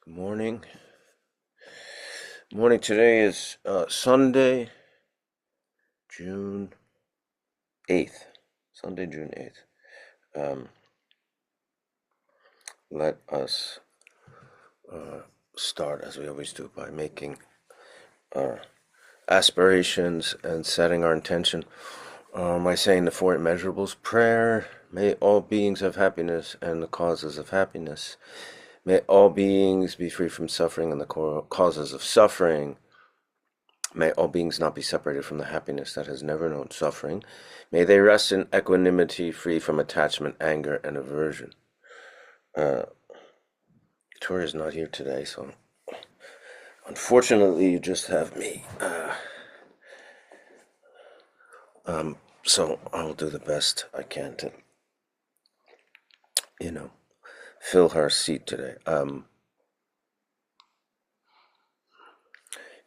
Good morning. Morning. Today is Sunday, June 8th. Sunday, June 8th. Um, Let us start, as we always do, by making our aspirations and setting our intention by saying the four immeasurables prayer. May all beings have happiness and the causes of happiness. May all beings be free from suffering and the causes of suffering. May all beings not be separated from the happiness that has never known suffering. May they rest in equanimity, free from attachment, anger, and aversion. Victoria's not here today, so unfortunately you just have me. So I'll do the best I can to, you know, fill her seat today.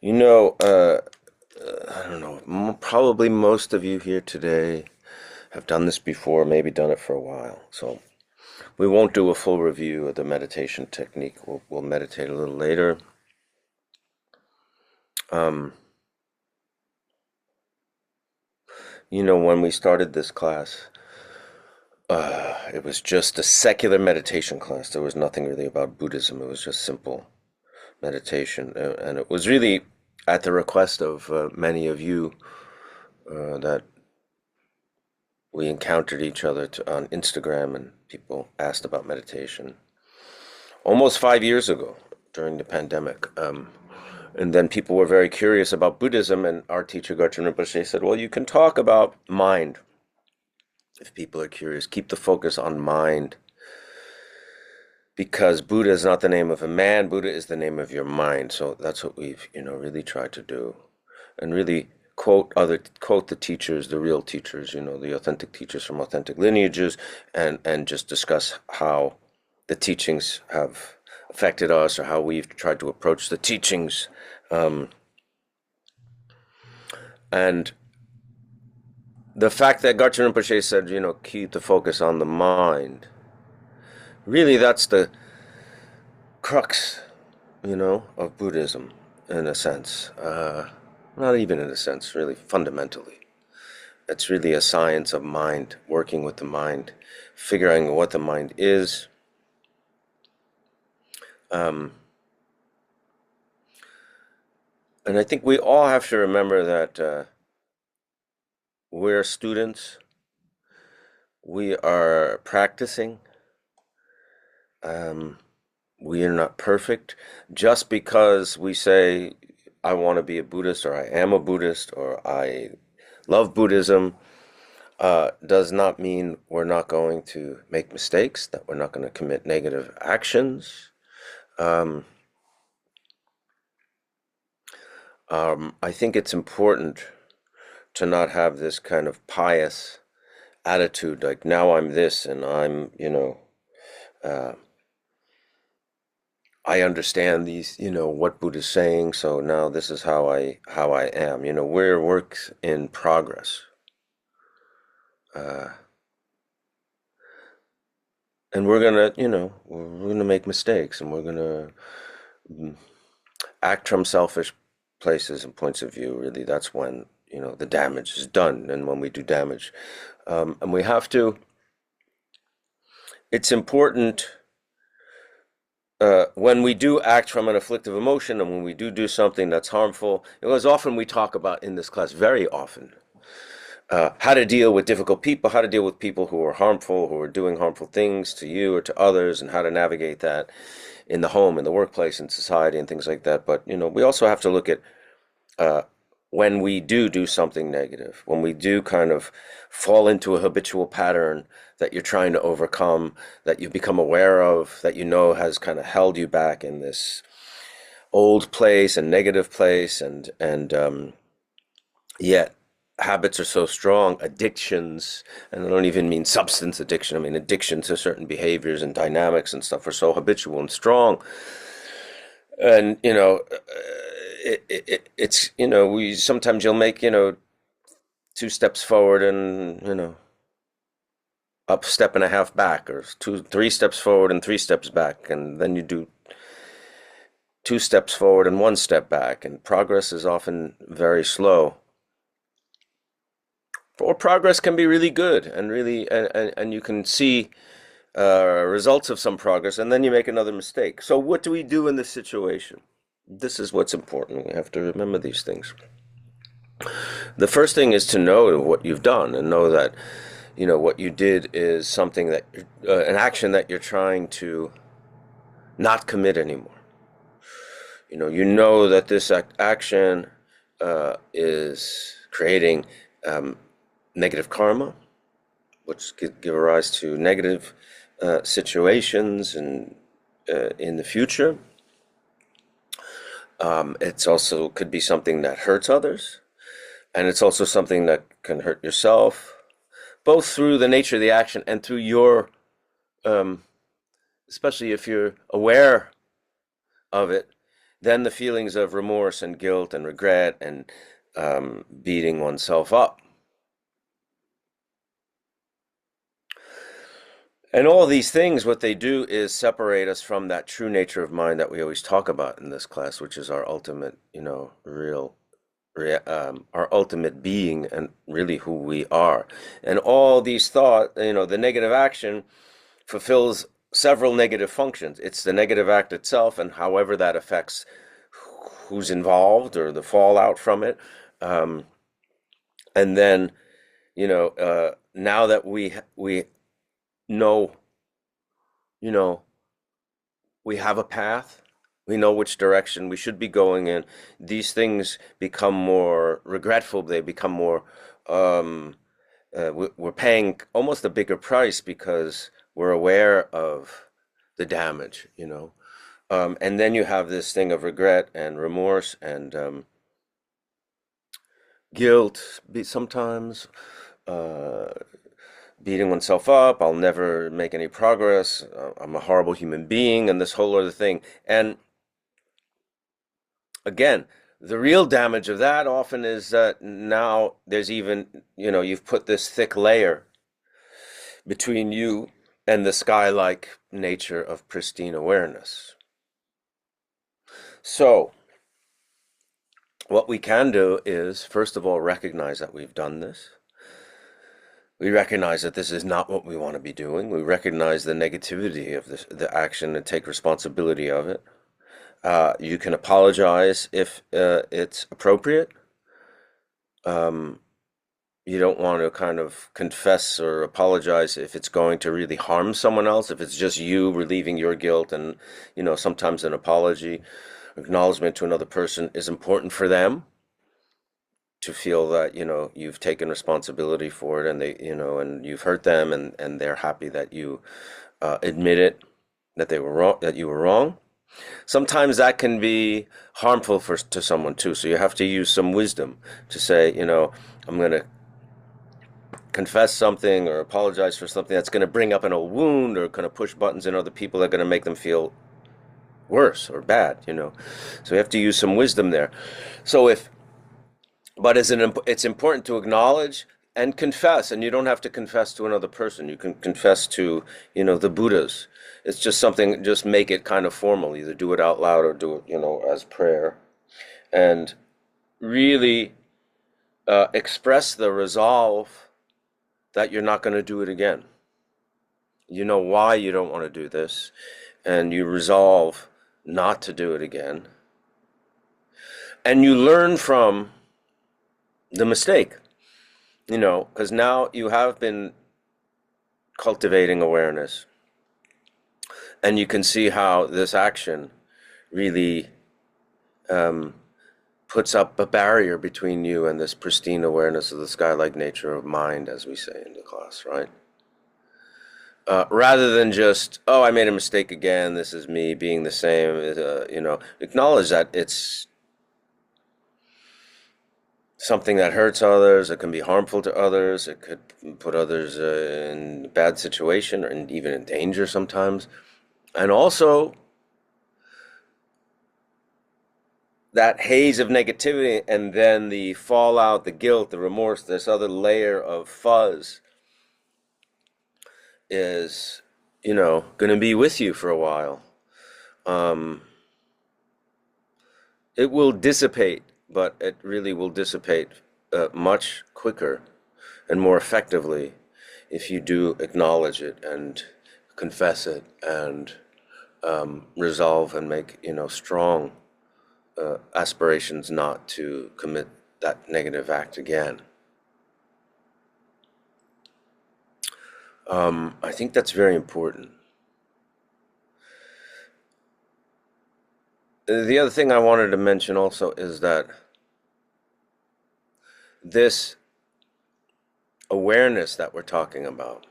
You know, I don't know, probably most of you here today have done this before, maybe done it for a while. So we won't do a full review of the meditation technique. We'll meditate a little later. You know, when we started this class, it was just a secular meditation class. There was nothing really about Buddhism. It was just simple meditation. And it was really at the request of many of you that we encountered each other on Instagram, and people asked about meditation almost 5 years ago during the pandemic. And then people were very curious about Buddhism, and our teacher, Garchen Rinpoche, said, well, you can talk about mind. If people are curious, keep the focus on mind. Because Buddha is not the name of a man, Buddha is the name of your mind. So that's what we've, really tried to do. And really quote the teachers, the real teachers, the authentic teachers from authentic lineages, and just discuss how the teachings have affected us, or how we've tried to approach the teachings. And the fact that Garchen Rinpoche said, keep the focus on the mind, really that's the crux, of Buddhism, in a sense. Not even in a sense, really, fundamentally. It's really a science of mind, working with the mind, figuring what the mind is. And I think we all have to remember that we're students, we are practicing, we are not perfect. Just because we say, I want to be a Buddhist, or I am a Buddhist, or I love Buddhism, does not mean we're not going to make mistakes, that we're not going to commit negative actions. I think it's important to not have this kind of pious attitude, like now I'm this and I'm, I understand these, what Buddha's saying, so now this is how I am. We're works in progress. And we're gonna, we're gonna make mistakes, and we're gonna act from selfish places and points of view. Really, that's when, the damage is done, and when we do damage. And we have to, it's important when we do act from an afflictive emotion, and when we do something that's harmful, as often we talk about in this class, very often, how to deal with difficult people, how to deal with people who are harmful, who are doing harmful things to you or to others, and how to navigate that in the home, in the workplace, in society, and things like that. But, we also have to look at when we do something negative, when we do kind of fall into a habitual pattern that you're trying to overcome, that you become aware of, that has kind of held you back in this old place and negative place, and yet habits are so strong, addictions, and I don't even mean substance addiction, I mean addiction to certain behaviors and dynamics and stuff are so habitual and strong. And it's we sometimes you'll make 2 steps forward and up step and a half back, or 2 3 steps forward and 3 steps back, and then you do two steps forward and one step back, and progress is often very slow. Or progress can be really good and really, and you can see results of some progress, and then you make another mistake. So what do we do in this situation? This is what's important. We have to remember these things. The first thing is to know what you've done and know that, what you did is something that, an action that you're trying to not commit anymore. That this action is creating negative karma, which give rise to negative situations and in the future. It's also could be something that hurts others, and it's also something that can hurt yourself, both through the nature of the action and through your, especially if you're aware of it, then the feelings of remorse and guilt and regret and beating oneself up. And all these things, what they do is separate us from that true nature of mind that we always talk about in this class, which is our ultimate, our ultimate being and really who we are. And all these thoughts, the negative action fulfills several negative functions. It's the negative act itself, and however that affects who's involved or the fallout from it. And then, now that we know, we have a path, we know which direction we should be going in, these things become more regretful, they become more, we're paying almost a bigger price because we're aware of the damage, and then you have this thing of regret and remorse and guilt, sometimes, beating oneself up, I'll never make any progress, I'm a horrible human being, and this whole other thing. And again, the real damage of that often is that now there's even, you've put this thick layer between you and the sky-like nature of pristine awareness. So, what we can do is, first of all, recognize that we've done this. We recognize that this is not what we want to be doing. We recognize the negativity of the action and take responsibility of it. You can apologize if it's appropriate. You don't want to kind of confess or apologize if it's going to really harm someone else, if it's just you relieving your guilt. And, sometimes an apology, acknowledgement to another person is important for them to feel that, you've taken responsibility for it, and they, and you've hurt them, and they're happy that you admit it, that they were wrong, that you were wrong. Sometimes that can be harmful to someone too. So you have to use some wisdom to say, I'm going to confess something or apologize for something that's going to bring up an old wound or kind of push buttons in other people that are going to make them feel worse or bad, So we have to use some wisdom there. But it's important to acknowledge and confess, and you don't have to confess to another person. You can confess to, the Buddhas. It's just something, just make it kind of formal. Either do it out loud or do it, as prayer. And really express the resolve that you're not going to do it again. You know why you don't want to do this, and you resolve not to do it again. And you learn from the mistake, because now you have been cultivating awareness. And you can see how this action really puts up a barrier between you and this pristine awareness of the sky-like nature of mind, as we say in the class, right? Rather than just, oh, I made a mistake again, this is me being the same, acknowledge that it's something that hurts others, it can be harmful to others, it could put others in a bad situation or even in danger sometimes. And also, that haze of negativity and then the fallout, the guilt, the remorse, this other layer of fuzz is, going to be with you for a while. It will dissipate, but it really will dissipate much quicker and more effectively if you do acknowledge it and confess it and resolve and make, strong aspirations not to commit that negative act again. I think that's very important. The other thing I wanted to mention also is that this awareness that we're talking about,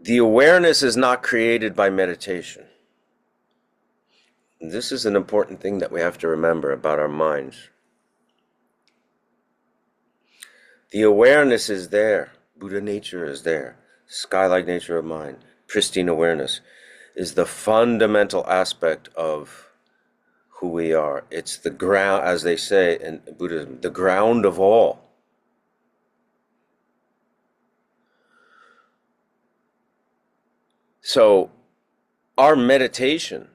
the awareness is not created by meditation. This is an important thing that we have to remember about our minds. The awareness is there. Buddha nature is there. Sky-like nature of mind, pristine awareness, is the fundamental aspect of who we are. It's the ground, as they say in Buddhism, the ground of all. So our meditation,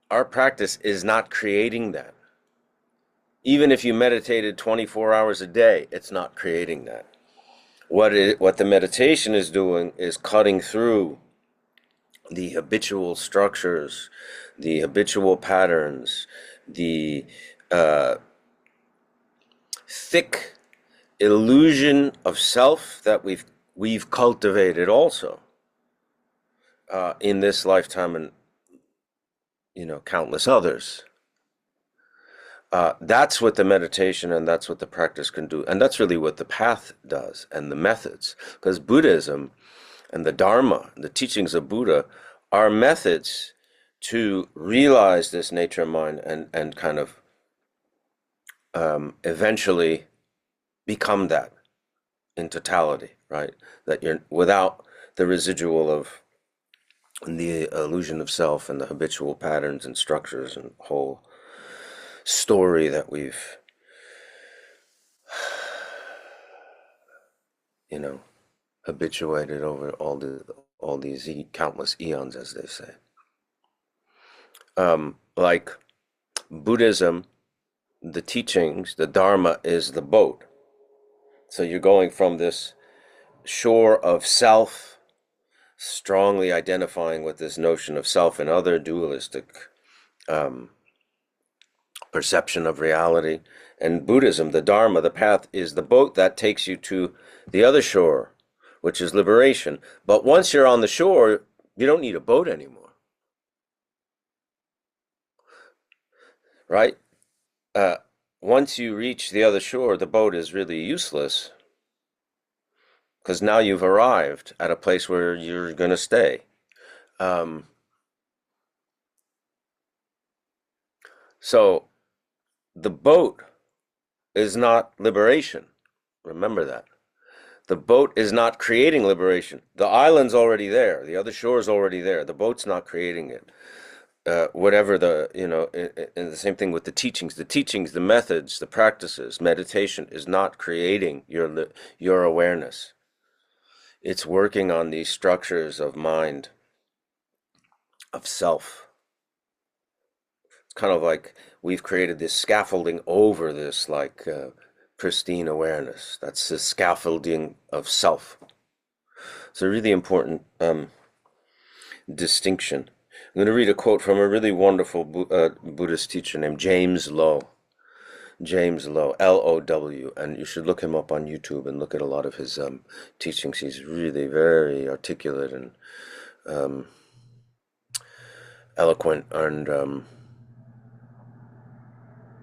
our practice is not creating that. Even if you meditated 24 hours a day, it's not creating that. What the meditation is doing is cutting through the habitual structures, the habitual patterns, the thick illusion of self that we've cultivated also in this lifetime and countless others. That's what the meditation and that's what the practice can do. And that's really what the path does and the methods. Because Buddhism and the Dharma, the teachings of Buddha, are methods to realize this nature of mind and kind of eventually become that in totality, right? That you're without the residual of the illusion of self and the habitual patterns and structures and whole story that we've habituated over all these countless eons, as they say. Like Buddhism, the teachings, the Dharma is the boat. So you're going from this shore of self, strongly identifying with this notion of self and other dualistic perception of reality. And Buddhism, the Dharma, the path, is the boat that takes you to the other shore, which is liberation. But once you're on the shore, you don't need a boat anymore. Right? Once you reach the other shore, the boat is really useless because now you've arrived at a place where you're going to stay. So the boat is not liberation. Remember that. The boat is not creating liberation. The island's already there. The other shore's already there. The boat's not creating it. Whatever and the same thing with the teachings, the methods, the practices, meditation is not creating your awareness. It's working on these structures of mind, of self. It's kind of like we've created this scaffolding over this pristine awareness. That's the scaffolding of self. It's a really important distinction. I'm going to read a quote from a really wonderful Buddhist teacher named James Low. James Low, L-O-W, and you should look him up on YouTube and look at a lot of his teachings. He's really very articulate and eloquent, and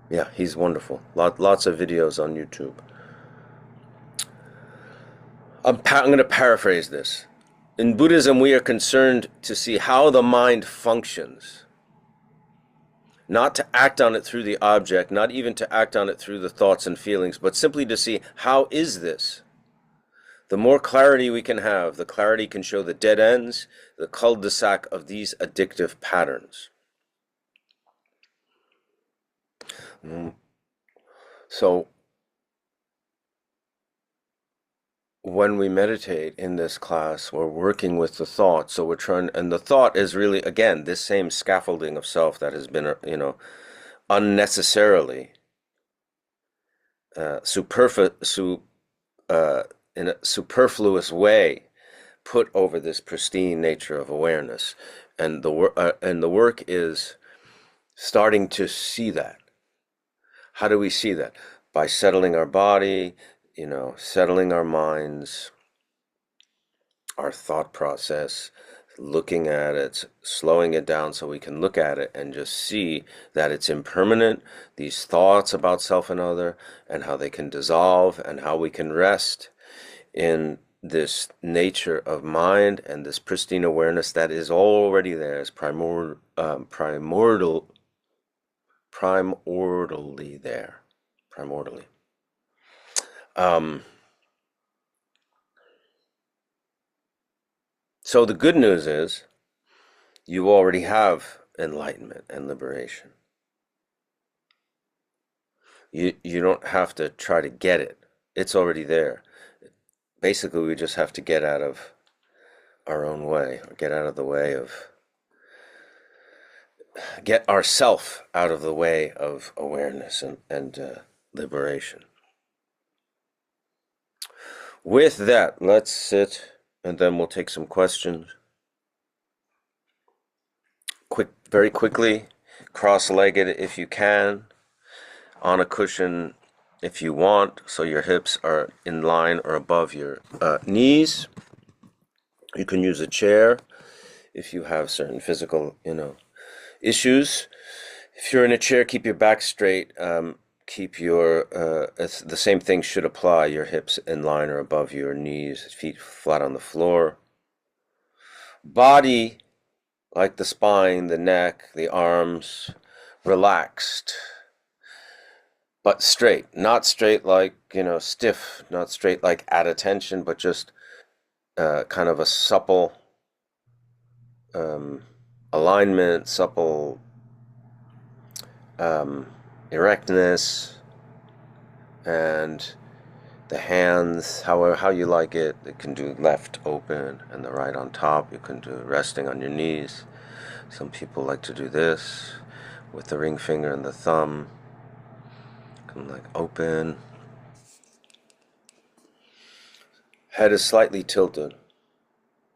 yeah, he's wonderful. Lots of videos on YouTube. I'm going to paraphrase this. In Buddhism, we are concerned to see how the mind functions, not to act on it through the object, not even to act on it through the thoughts and feelings, but simply to see, how is this? The more clarity we can have, the clarity can show the dead ends, the cul-de-sac of these addictive patterns. So, when we meditate in this class, we're working with the thought. So we're trying, and the thought is really, again, this same scaffolding of self that has been, unnecessarily uh, superflu- su- in a superfluous way put over this pristine nature of awareness, and the work is starting to see that. How do we see that? By settling our body, settling our minds, our thought process, looking at it, slowing it down so we can look at it and just see that it's impermanent, these thoughts about self and other, and how they can dissolve, and how we can rest in this nature of mind and this pristine awareness that is already there, is primordially there, primordially. So the good news is you already have enlightenment and liberation. You don't have to try to get it. It's already there. Basically, we just have to get out of our own way, or get ourself out of the way of awareness and liberation. With that, let's sit, and then we'll take some questions. Very quickly, cross-legged if you can, on a cushion if you want, so your hips are in line or above your knees. You can use a chair if you have certain physical, issues. If you're in a chair, keep your back straight. Keep the same thing should apply. Your hips in line or above your knees, feet flat on the floor. Body, like the spine, the neck, the arms, relaxed, but straight. Not straight like, stiff, not straight like at attention, but just kind of a supple alignment, supple erectness, and the hands, however, how you like it. You can do left open and the right on top. You can do resting on your knees. Some people like to do this with the ring finger and the thumb. Kind of like open. Head is slightly tilted.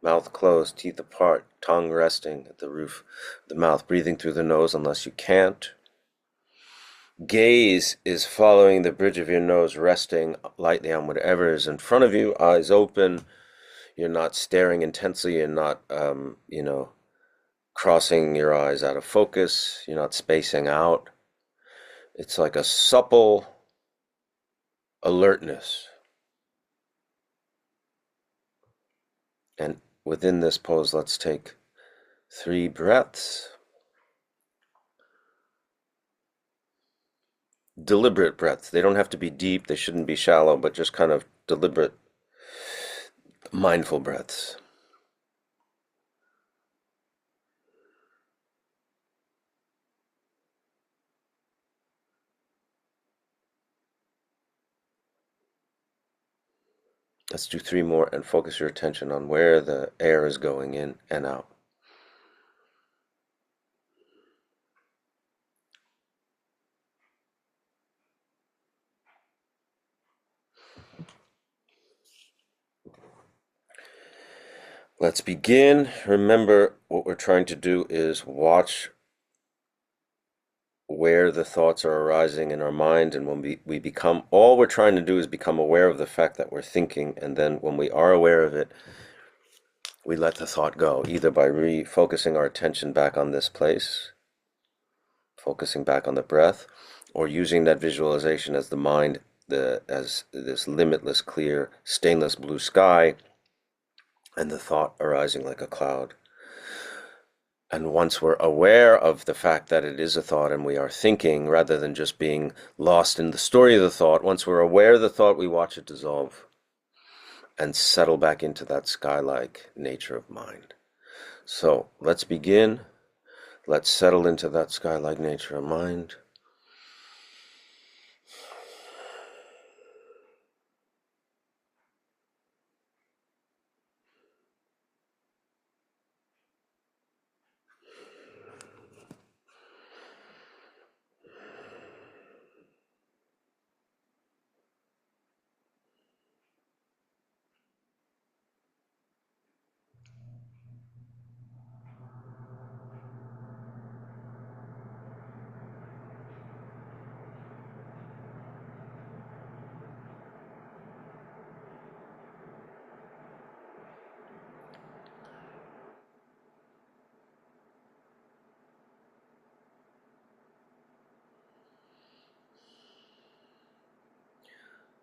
Mouth closed, teeth apart, tongue resting at the roof of the mouth. Breathing through the nose unless you can't. Gaze is following the bridge of your nose, resting lightly on whatever is in front of you, eyes open. You're not staring intensely. You're not, crossing your eyes out of focus. You're not spacing out. It's like a supple alertness. And within this pose, let's take 3 breaths. Deliberate breaths. They don't have to be deep. They shouldn't be shallow, but just kind of deliberate, mindful breaths. Let's do 3 more and focus your attention on where the air is going in and out. Let's begin. Remember, what we're trying to do is watch where the thoughts are arising in our mind, and when we become, all we're trying to do is become aware of the fact that we're thinking, and then when we are aware of it, we let the thought go, either by refocusing our attention back on this place, focusing back on the breath, or using that visualization as the mind, as this limitless, clear, stainless blue sky, and the thought arising like a cloud. And once we're aware of the fact that it is a thought and we are thinking, rather than just being lost in the story of the thought, once we're aware of the thought, we watch it dissolve and settle back into that sky-like nature of mind. So let's begin. Let's settle into that sky-like nature of mind.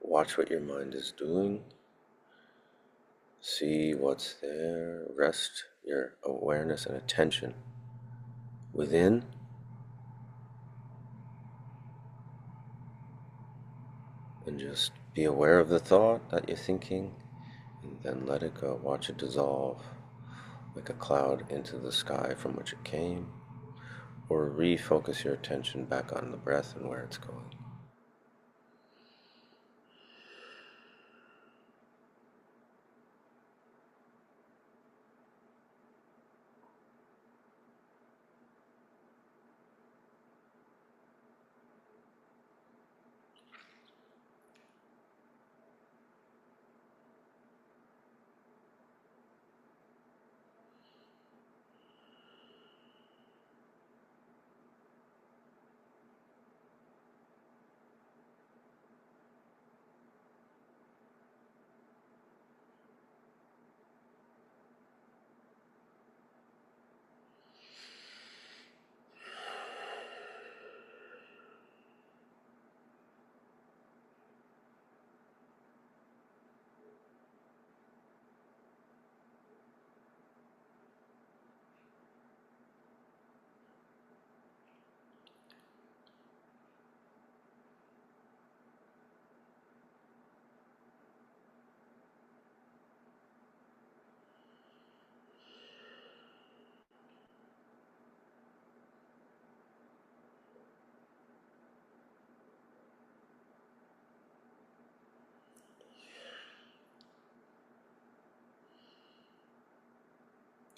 Watch what your mind is doing. See what's there. Rest your awareness and attention within. And just be aware of the thought that you're thinking, and then let it go. Watch it dissolve like a cloud into the sky from which it came, or refocus your attention back on the breath and where it's going.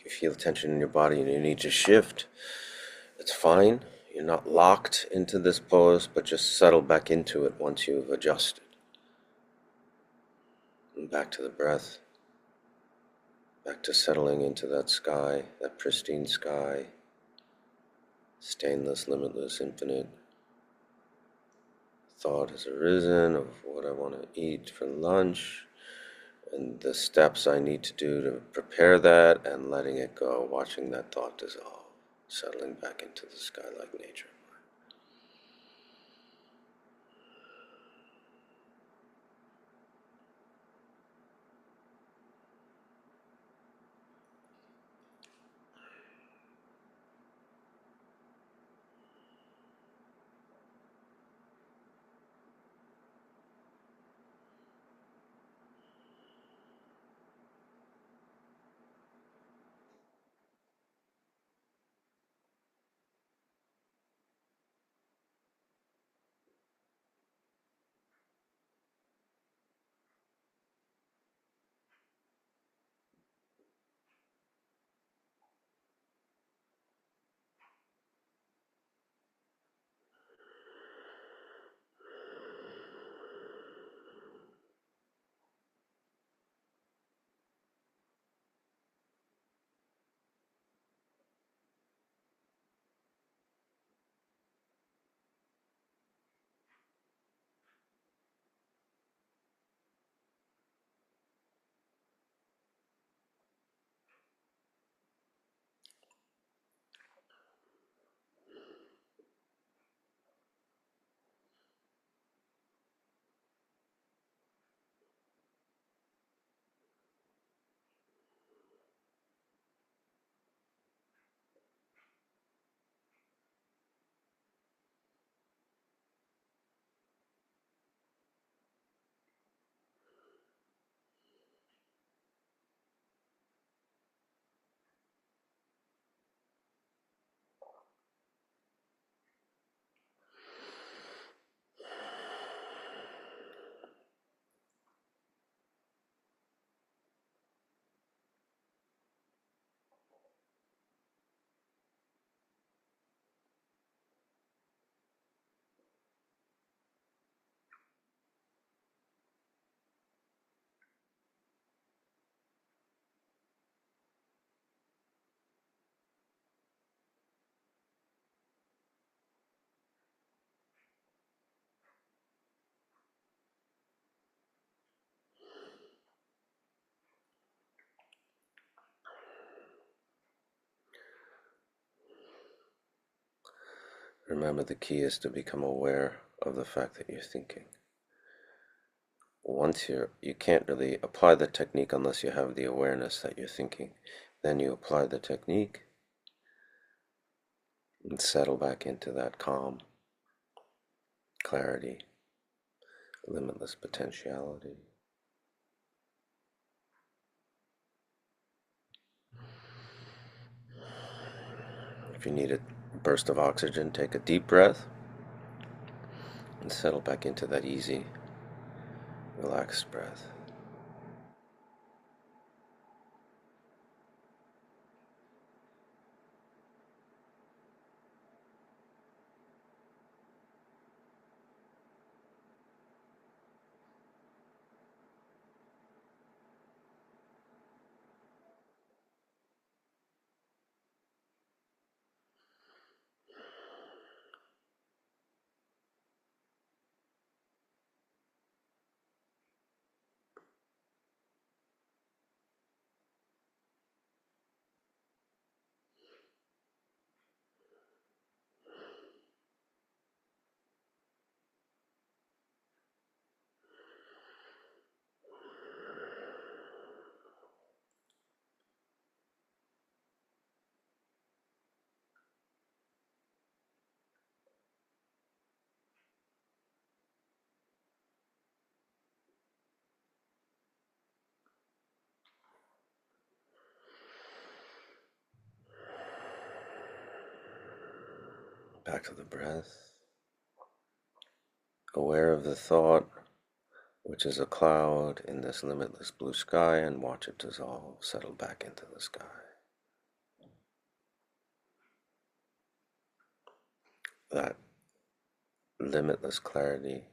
If you feel tension in your body and you need to shift, it's fine. You're not locked into this pose, but just settle back into it once you've adjusted. And back to the breath, back to settling into that sky, that pristine sky, stainless, limitless, infinite. Thought has arisen of what I want to eat for lunch, and the steps I need to do to prepare that, and letting it go, watching that thought dissolve, settling back into the sky like nature. Remember, the key is to become aware of the fact that you're thinking. once you can't really apply the technique unless you have the awareness that you're thinking. Then you apply the technique and settle back into that calm, clarity, limitless potentiality. If you need a burst of oxygen, take a deep breath and settle back into that easy, relaxed breath. Back to the breath. Aware of the thought, which is a cloud in this limitless blue sky, and watch it dissolve, settle back into the sky. That limitless clarity,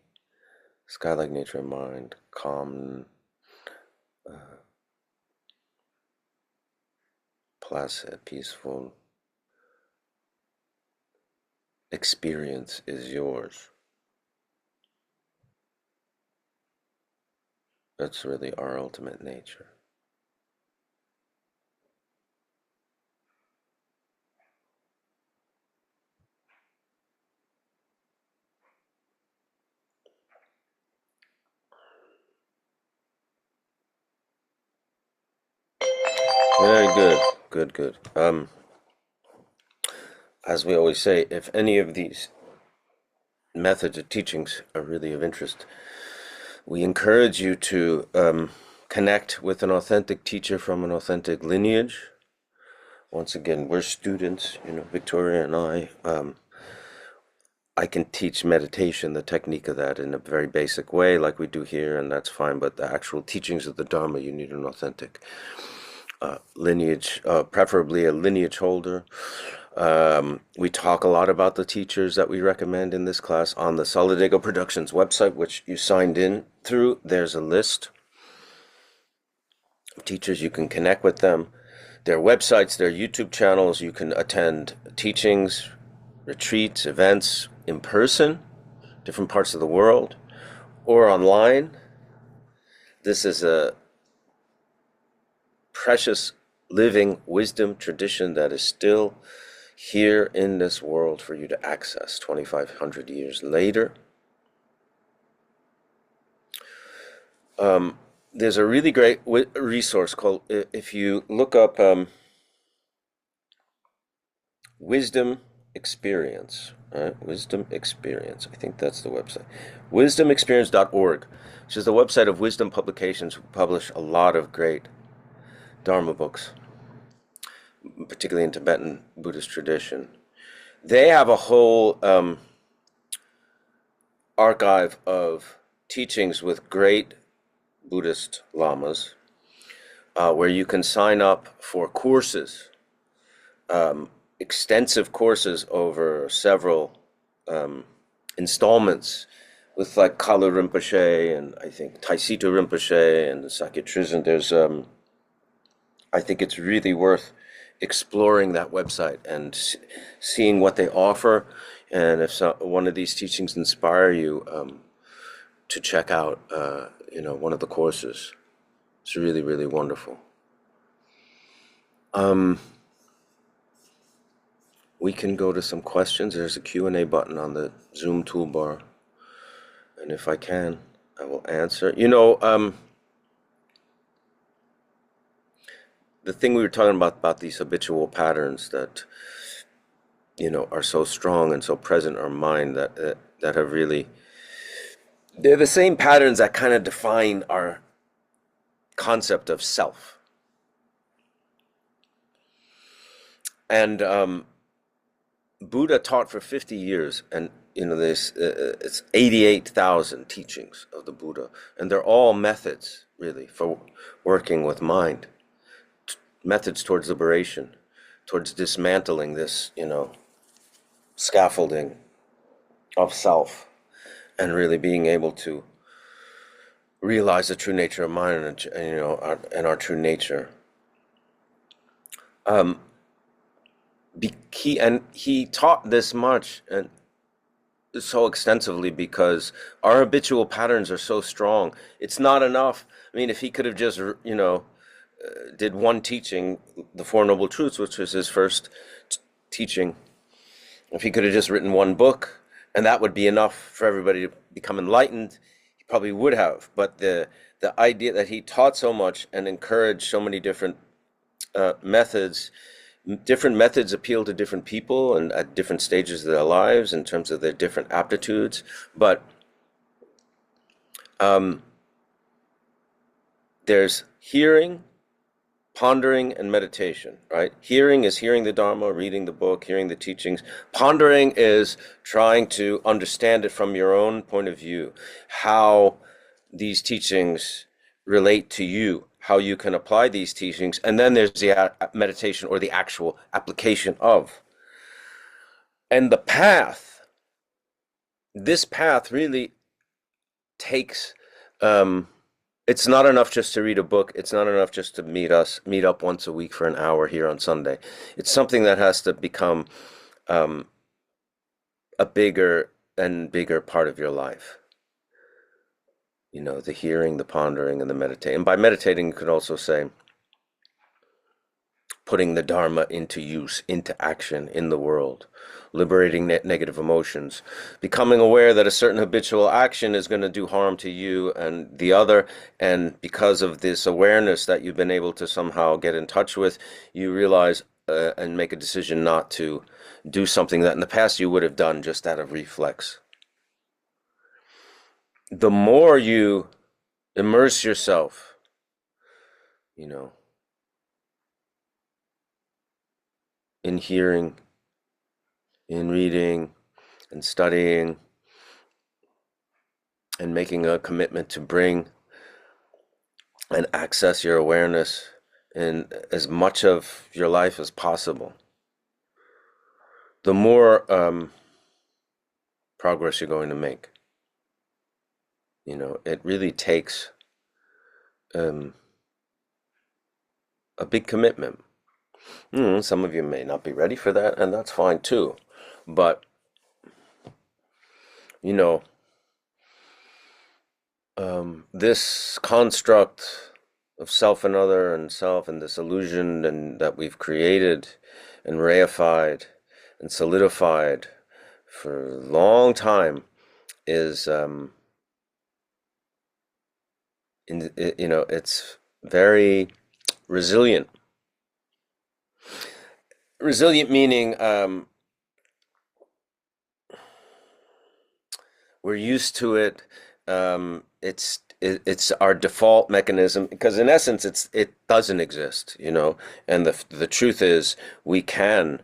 sky-like nature of mind, calm, placid, peaceful experience is yours. That's really our ultimate nature. Very good, good. As we always say, if any of these methods or teachings are really of interest, we encourage you to connect with an authentic teacher from an authentic lineage. Once again, we're students, Victoria and I can teach meditation, the technique of that, in a very basic way, like we do here, and that's fine. But the actual teachings of the Dharma, you need an authentic lineage, preferably a lineage holder. We talk a lot about the teachers that we recommend in this class on the Solidago Productions website, which you signed in through. There's a list of teachers. You can connect with them, their websites, their YouTube channels. You can attend teachings, retreats, events in person, different parts of the world, or online. This is a precious living wisdom tradition that is still here in this world for you to access 2,500 years later. There's a really great resource called, if you look up Wisdom Experience, right? Wisdom Experience, I think that's the website. Wisdomexperience.org, which is the website of Wisdom Publications, who publish a lot of great Dharma books, particularly in Tibetan Buddhist tradition. They have a whole archive of teachings with great Buddhist lamas, where you can sign up for courses, extensive courses over several installments, with like Kalu Rinpoche and I think Taisito Rinpoche and the Sakya Trizin. There's, I think it's really worth exploring that website and seeing what they offer, and if one of these teachings inspire you to check out, one of the courses. It's really, really wonderful. We can go to some questions. There's a Q&A button on the Zoom toolbar, and if I can, I will answer. The thing we were talking about these habitual patterns that are so strong and so present in our mind that have really, they're the same patterns that kind of define our concept of self. And Buddha taught for 50 years, and this it's 88,000 teachings of the Buddha, and they're all methods really for working with mind, methods towards liberation, towards dismantling this, scaffolding of self, and really being able to realize the true nature of mind and our true nature. He taught this much and so extensively because our habitual patterns are so strong. It's not enough. I mean, if he could have just, did one teaching, the Four Noble Truths, which was his first teaching, if he could have just written one book and that would be enough for everybody to become enlightened, he probably would have. But the idea that he taught so much and encouraged so many different methods. Different methods appeal to different people and at different stages of their lives in terms of their different aptitudes. But there's hearing, pondering, and meditation, right? Hearing is hearing the Dharma, reading the book, hearing the teachings. Pondering is trying to understand it from your own point of view, how these teachings relate to you, how you can apply these teachings. And then there's the meditation or the actual application of. And this path really takes, it's not enough just to read a book. It's not enough just to meet up once a week for an hour here on Sunday. It's something that has to become a bigger and bigger part of your life. The hearing, the pondering, and the meditating. And by meditating, you could also say putting the Dharma into use, into action in the world, liberating negative emotions, becoming aware that a certain habitual action is going to do harm to you and the other, and because of this awareness that you've been able to somehow get in touch with, you realize and make a decision not to do something that in the past you would have done just out of reflex. The more you immerse yourself, in hearing, in reading, and studying, and making a commitment to bring and access your awareness in as much of your life as possible, the more progress you're going to make. It really takes a big commitment. Some of you may not be ready for that, and that's fine too. But, this construct of self and other and self and this illusion and that we've created and reified and solidified for a long time is, it's very resilient. Resilient meaning we're used to it. It's our default mechanism because in essence it doesn't exist, and the truth is we can,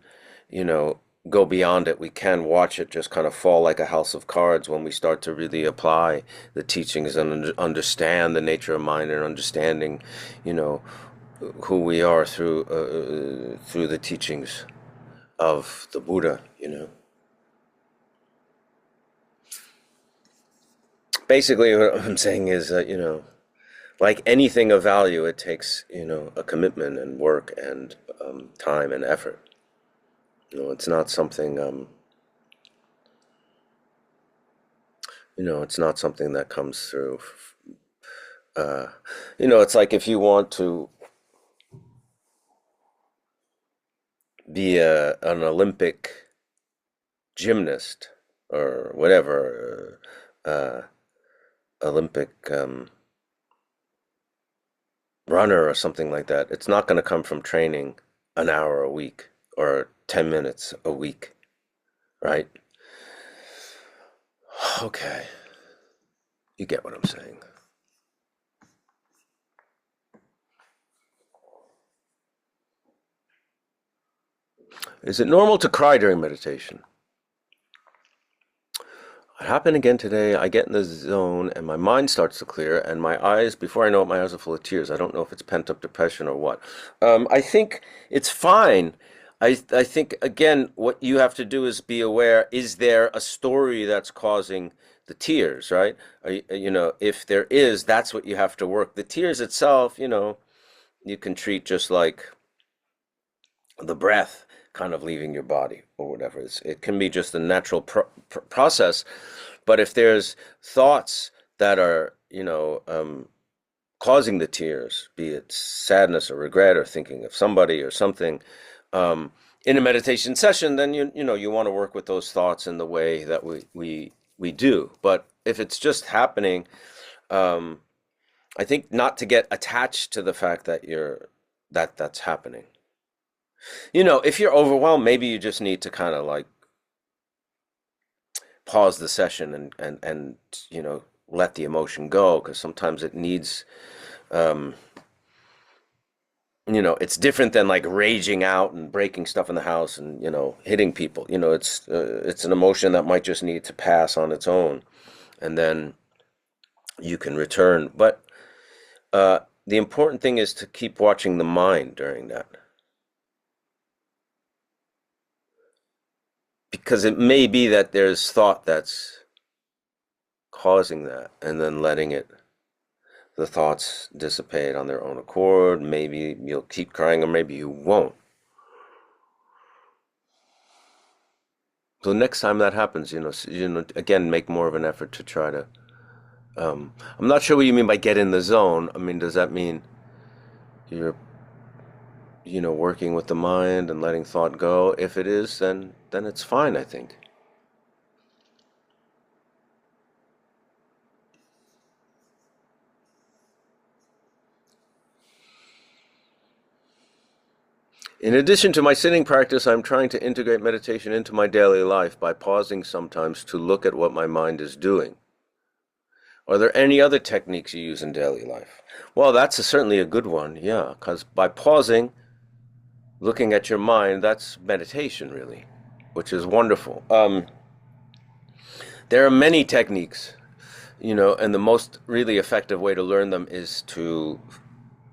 go beyond it. We can watch it just kind of fall like a house of cards when we start to really apply the teachings and understand the nature of mind and understanding, who we are through the teachings of the Buddha. Basically, what I'm saying is that, like anything of value, it takes, a commitment and work and time and effort. It's not something, it's not something that comes through. It's like if you want to be an Olympic gymnast or whatever, Olympic runner or something like that. It's not going to come from training an hour a week or 10 minutes a week, right? Okay, you get what I'm saying. Is it normal to cry during meditation? It happened again today. I get in the zone and my mind starts to clear, and my eyes, before I know it, my eyes are full of tears. I don't know if it's pent up depression or what. I think it's fine. I think, again, what you have to do is be aware, is there a story that's causing the tears, right? If there is, that's what you have to work. The tears itself, you can treat just like the breath kind of leaving your body or whatever. It can be just a natural process. But if there's thoughts that are, causing the tears, be it sadness or regret or thinking of somebody or something, in a meditation session, then you want to work with those thoughts in the way that we do. But if it's just happening, I think not to get attached to the fact that that's happening. If you're overwhelmed, maybe you just need to kind of like pause the session and let the emotion go, because sometimes it needs um, it's different than like raging out and breaking stuff in the house and hitting people. It's an emotion that might just need to pass on its own, and then you can return. But the important thing is to keep watching the mind during that, because it may be that there's thought that's causing that, and then letting the thoughts dissipate on their own accord. Maybe you'll keep crying, or maybe you won't. So next time that happens, again, make more of an effort to try to. I'm not sure what you mean by get in the zone. I mean, does that mean you're, working with the mind and letting thought go? If it is, then it's fine, I think. In addition to my sitting practice, I'm trying to integrate meditation into my daily life by pausing sometimes to look at what my mind is doing. Are there any other techniques you use in daily life? Well, that's certainly a good one, yeah, because by pausing, looking at your mind, that's meditation, really, which is wonderful. There are many techniques, and the most really effective way to learn them is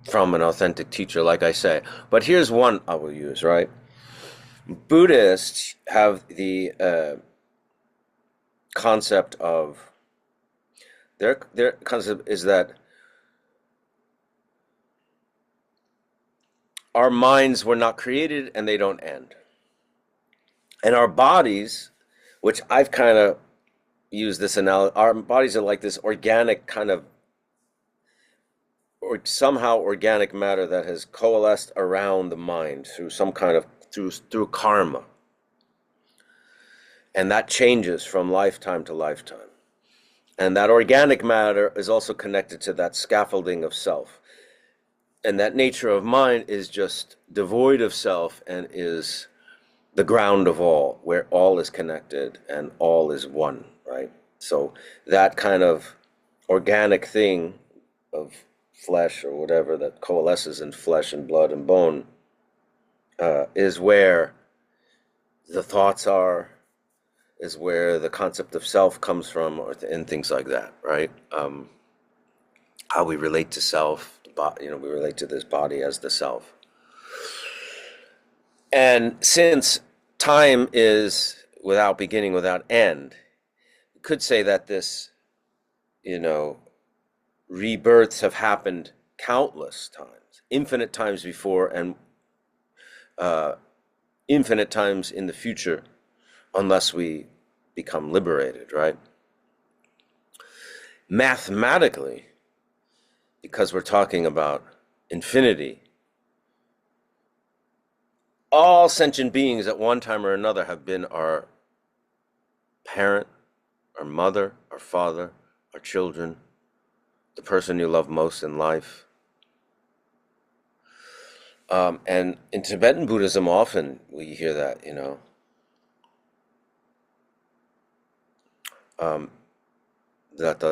from an authentic teacher, like I say. But here's one I will use, right? Buddhists have the concept of, their concept is that our minds were not created and they don't end. And our bodies, which I've kind of used this analogy, our bodies are like this organic kind of, or somehow organic matter that has coalesced around the mind through some kind of, through karma. And that changes from lifetime to lifetime. And that organic matter is also connected to that scaffolding of self. And that nature of mind is just devoid of self and is the ground of all, where all is connected and all is one, right? So that kind of organic thing of flesh or whatever that coalesces in flesh and blood and bone is where the thoughts are, is where the concept of self comes from, and things like that, right? How we relate to self, we relate to this body as the self. And since time is without beginning, without end, you could say that this, rebirths have happened countless times, infinite times before, and infinite times in the future, unless we become liberated, right? Mathematically, because we're talking about infinity, all sentient beings at one time or another have been our parent, our mother, our father, our children, the person you love most in life. And in Tibetan Buddhism, often we hear that, um, that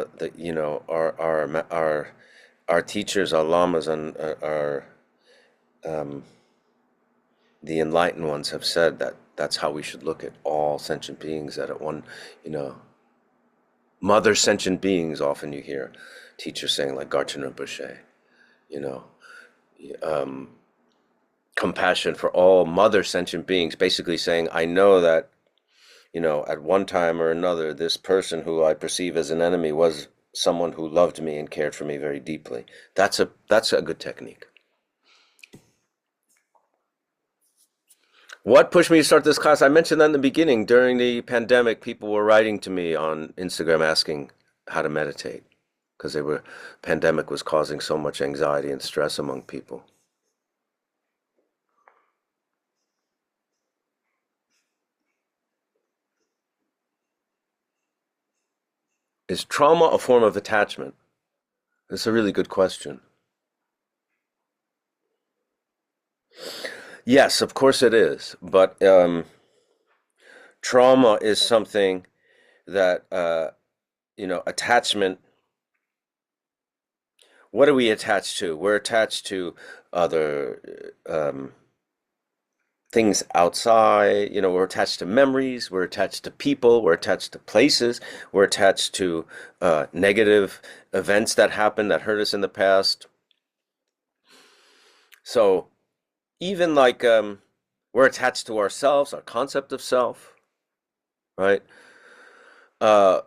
our teachers, our lamas, and our um, the enlightened ones have said that that's how we should look at all sentient beings. That at one, you know, mother sentient beings. Often you hear teachers saying, like Garchen Rinpoche, you know, um, compassion for all mother sentient beings. Basically saying, I know that, at one time or another, this person who I perceive as an enemy was someone who loved me and cared for me very deeply. That's a good technique. What pushed me to start this class? I mentioned that in the beginning. During the pandemic, people were writing to me on Instagram asking how to meditate because pandemic was causing so much anxiety and stress among people. Is trauma a form of attachment? It's a really good question. Yes, of course it is, but trauma is something that attachment. What are we attached to? We're attached to other things outside. We're attached to memories. We're attached to people. We're attached to places. We're attached to negative events that happened that hurt us in the past. So even like we're attached to ourselves, our concept of self, right? Uh,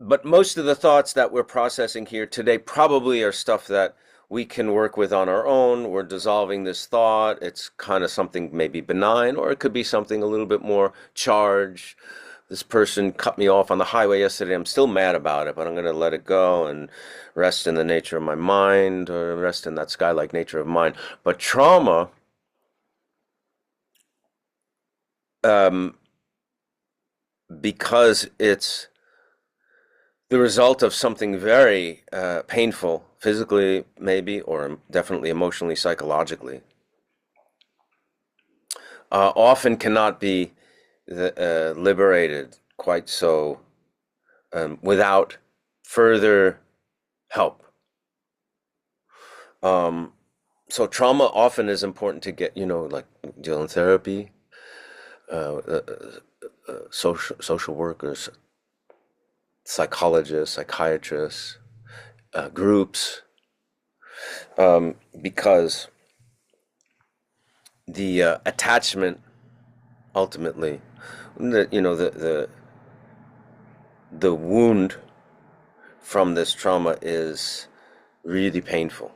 but most of the thoughts that we're processing here today probably are stuff that we can work with on our own. We're dissolving this thought. It's kind of something maybe benign, or it could be something a little bit more charged. This person cut me off on the highway yesterday. I'm still mad about it, but I'm going to let it go and rest in the nature of my mind, or rest in that sky-like nature of mind. But trauma, um, because it's the result of something very painful, physically maybe, or definitely emotionally, psychologically, often cannot be liberated quite so without further help. So trauma often is important to get, like deal in therapy, uh, uh, social workers, psychologists, psychiatrists, groups, because the attachment ultimately, the wound from this trauma is really painful.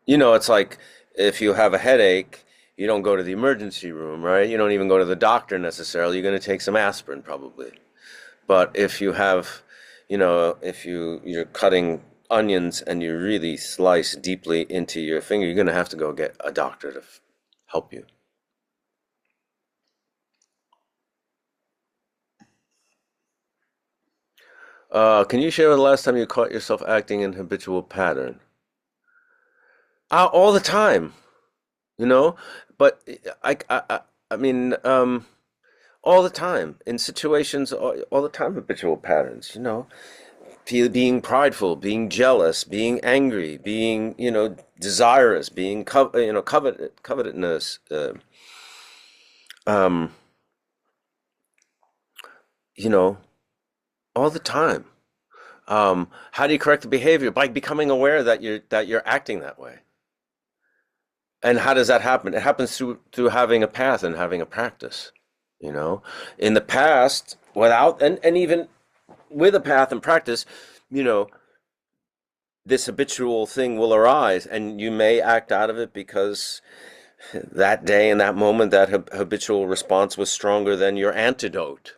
It's like if you have a headache, you don't go to the emergency room, right? You don't even go to the doctor necessarily. You're going to take some aspirin probably. But if you have, if you're cutting onions and you really slice deeply into your finger, you're going to have to go get a doctor to help you. Can you share the last time you caught yourself acting in habitual pattern? All the time, you know. But I mean, all the time in situations, all the time, habitual patterns. Being prideful, being jealous, being angry, being desirous, being covetousness. Um, you know, all the time. How do you correct the behavior? By becoming aware that you're acting that way. And how does that happen? It happens through having a path and having a practice. You know, in the past, without and even with a path and practice, you know, this habitual thing will arise, and you may act out of it because that day and that moment, that habitual response was stronger than your antidote.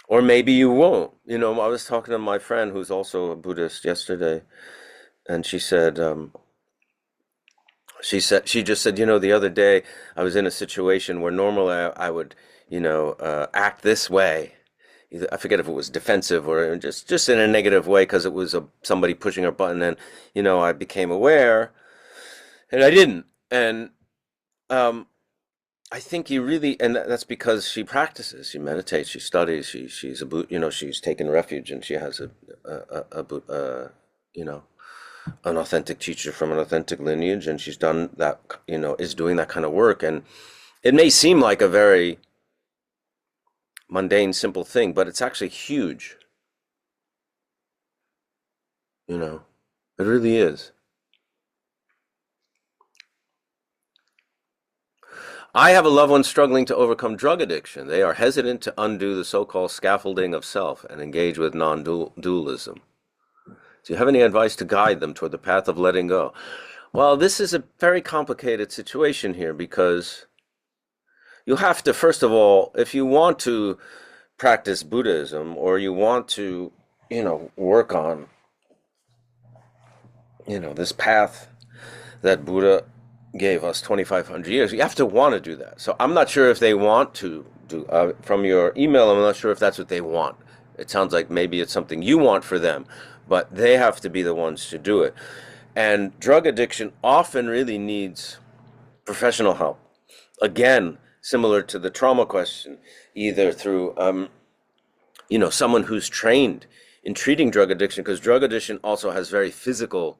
Or maybe you won't. I was talking to my friend who's also a Buddhist yesterday, and she just said, the other day I was in a situation where normally I would, act this way, either, I forget if it was defensive or just in a negative way because it was somebody pushing her button, and I became aware, and I didn't. And um, I think you really, and that's because she practices, she meditates, she studies, she's she's taken refuge, and she has you know, an authentic teacher from an authentic lineage, and she's done that, is doing that kind of work. And it may seem like a very mundane, simple thing, but it's actually huge. It really is. I have a loved one struggling to overcome drug addiction. They are hesitant to undo the so-called scaffolding of self and engage with non-dualism. Do you have any advice to guide them toward the path of letting go? Well, this is a very complicated situation here because you have to, first of all, if you want to practice Buddhism or you want to, work on, this path that Buddha gave us 2,500 years, you have to want to do that. So I'm not sure if they want to do, from your email, I'm not sure if that's what they want. It sounds like maybe it's something you want for them, but they have to be the ones to do it. And drug addiction often really needs professional help. Again, similar to the trauma question, either through, someone who's trained in treating drug addiction, because drug addiction also has very physical,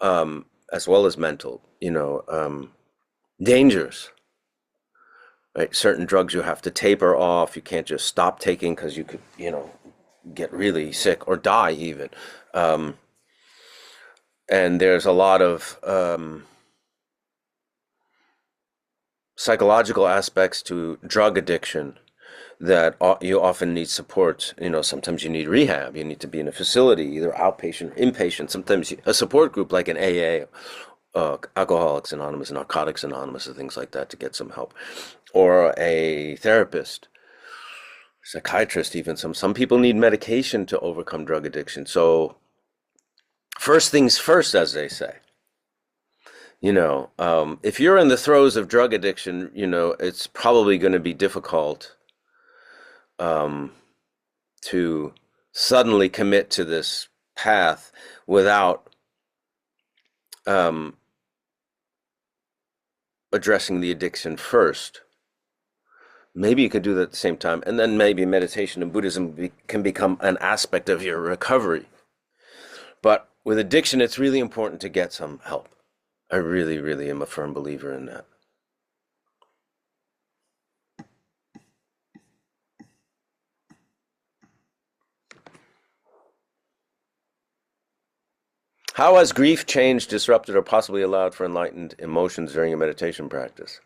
as well as mental, dangers. Right? Certain drugs you have to taper off. You can't just stop taking because you could, get really sick or die even. And there's a lot of psychological aspects to drug addiction that you often need support. Sometimes you need rehab. You need to be in a facility, either outpatient or inpatient. Sometimes a support group like an AA, Alcoholics Anonymous, Narcotics Anonymous, and things like that to get some help. Or a therapist, psychiatrist even. Some people need medication to overcome drug addiction. So first things first, as they say. If you're in the throes of drug addiction, it's probably going to be difficult to suddenly commit to this path without addressing the addiction first. Maybe you could do that at the same time, and then maybe meditation and Buddhism can become an aspect of your recovery. But with addiction, it's really important to get some help. I really, really am a firm believer in that. How has grief changed, disrupted, or possibly allowed for enlightened emotions during your meditation practice?